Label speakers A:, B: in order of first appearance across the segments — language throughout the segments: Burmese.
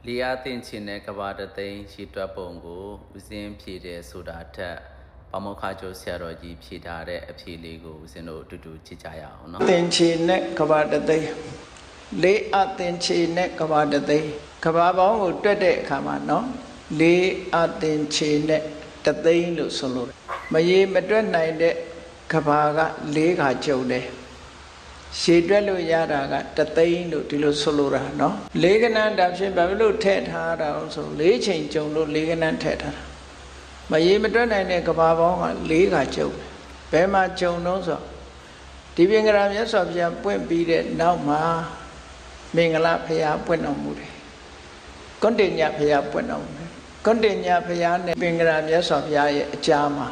A: လေးအားတင်ချင်တဲ့ကဘာတသိန်းရှိတွက်ပုံကိုဦးစင်းဖြည့်တယ်ဆိုတာထက်ပမောက္ခကျော်ဆရာတော်ကြီးဖြည့်ထားတဲ့အဖြေလေးကိုဦးစင်းတို့အတူတူကြည့်ကြရအောင်နော်
B: တင်ချင်တဲ့ကဘာတသိန်းလေးအားတင်ချင်တဲ့ကဘာတသိန်းကဘာပေါင်းကိုတွက်တဲ့အခါမှာနော်လေးအားတင်ချင်တဲ့တသိန်းလို့ဆိုလို့မရေမတွက်နိုင်တဲ့ကဘာကလေးခါကျုံတယ်ရှည်တွက်လို့ရတာကတသိန်းလို့ဒီလိုဆိုလိုတာနော်လေးကနန်းတာဖြစ်ဘာလို့ထည့်ထားတာဆိုလေးချိန်ကျုံလို့လေးကနန်းထည့်ထားတာမရေမတွက်နိုင်တဲ့ကဘာပေါင်းကလေးခါကျုံဘယ်မှာကျုံတော့ဆိုဒီပင်ကရာမြတ်စွာဘုရားပွင့်ပြီးတဲ့နောက်မှာမင်္ဂလာဖရာပွင့်တော်မူတယ်ကွန်တင်ညဖရာပွင့်တော်မူတယ်ကွန်တင်ညဖရာနဲ့ပင်ကရာမြတ်စွာဘုရားရဲ့အကြားမှာ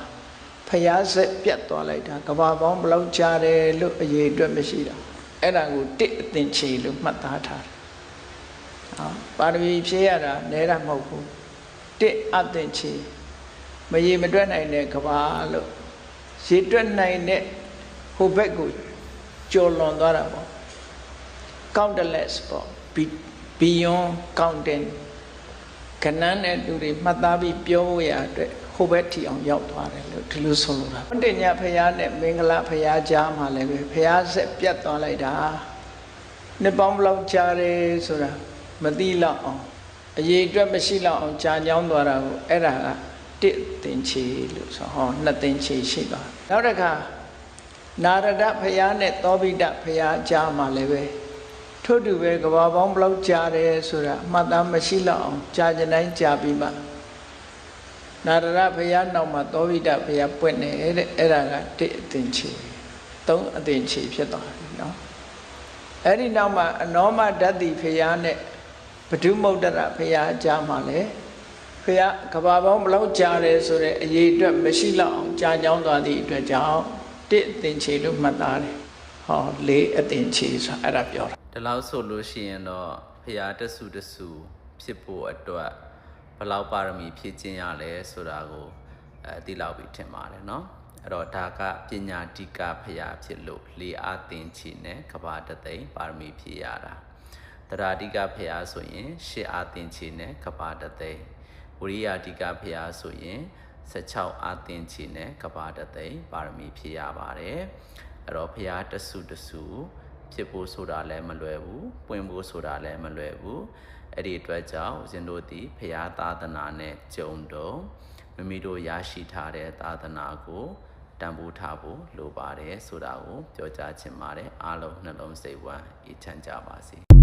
B: ဖျားဆက်ပြတ်သွားလိုက်တာကဘာပေါင်းဘလောက်ကြားတယ်လို့အရေးအတွက်မရှိတာအဲ့ဒါကိုတစ်အသင်ချေလို့မှတ်သားထားတယ်ပါရမီဖြည့်ရတာနဲတာမဟုတ်ဘူးတစ်အသင်ချေမရေမတွက်နိုင်တဲ့ကဘာလို့ရေတွက်နိုင်တဲ့ဟိုဘက်ကိုကျော်လွန်သွားတာပေါ့ countless ပေါ့ beyond counting ခဏနဲ့လူတွေမှတ်သားပြီးပြောဖို့ရအတွက်ဟိုဘက်ထီအောင်ရောက်သွားတယ်လို့ဒီလိုဆိုလိုတာတညဖရာနဲ့မင်္ဂလာဖရာကြားမှာလည်းပဲဖရာဆက်ပြတ်သွားလိုက်တာနှစ်ပေါင်းဘလောက်ကြားတယ်ဆိုတာမသိလောက်အောင်အရေးအတွက်မရှိလောက်အောင်ကြာညောင်းသွားတာကိုအဲ့ဒါကတစ်သင်္ချေလို့ဆိုဟောနှစ်သင်္ချေရှိသွားနောက်တစ်ခါနာရဒဖရာနဲ့သောဘိတဖရာကြားမှာလည်းပဲထို့တူပဲကဘာပေါင်းဘလောက်ကြားတယ်ဆိုတာအမှတ်သားမရှိလောက်အောင်ကြာကြတိုင်းကြာပြီးမှနာရဒဘုရားနောက်မှာသောဘိတဘုရားပွင့်တယ်တဲ့အဲ့ဒါကတစ်အသင်္ချေသုံးအသင်္ချေဖြစ်သွားတယ်နော်အဲ့ဒီနောက်မှာအနောမဓာတိဘုရားနဲ့ဗဒုမုဒ္ဒရဘုရားအကြားမှာလည်းဘုရားကဘာပေါင်းဘလောက်ကြားတယ်ဆိုတဲ့အရေးအတွက်မရှိလောက်အောင်ကြာကြောင်းသွားသည့်အတွက်ကြောင့်တစ်အသင်္ချေလို့မှတ်သားတယ်ဟောလေးအသင်္ချေဆိုအဲ့ဒါပြောတာ
A: ဒီလောက်ဆိုလို့ရှိရင်တော့ဘုရားတဆူဖြစ်ဖို့အတွက်ဘလောက်ပါရမီဖြည့်ခြင်းရလဲဆိုတာကိုသိလောက်ပြီးထင်ပါတယ်เนาะအဲ့တော့ဒါကပညာတိကဖရာဖြစ်လို့လေးအားသင်ချီနဲ့ကဘာတသိန်းပါရမီဖြည့်ရတာတရားတိကဖရာဆိုရင်ရှစ်အားသင်ချီနဲ့ကဘာတသိန်းဝိရိယတိကဖရာဆိုရင်16အားသင်ချီနဲ့ကဘာတသိန်းပါရမီဖြည့်ရပါတယ်အဲ့တော့ဖရာတဆူဖြစ်ဖို့ဆိုတာလည်းမလွယ်ဘူးပွင့်ဖို့ဆိုတာလည်းမလွယ်ဘူးအဲ့ဒီအတွက်ကြောင့်ဦးဇင်းတို့ဒီဖရာသာသနာနဲ့ကြုံတော့မိမိတို့ရရှိထားတဲ့သာသနာကိုတန်ဖိုးထားဖို့လိုပါတယ်ဆိုတာကိုပြောကြားချင်ပါတယ်အားလုံးနှလုံးစိတ်ဝမ်းအေးချမ်းကြပါစေ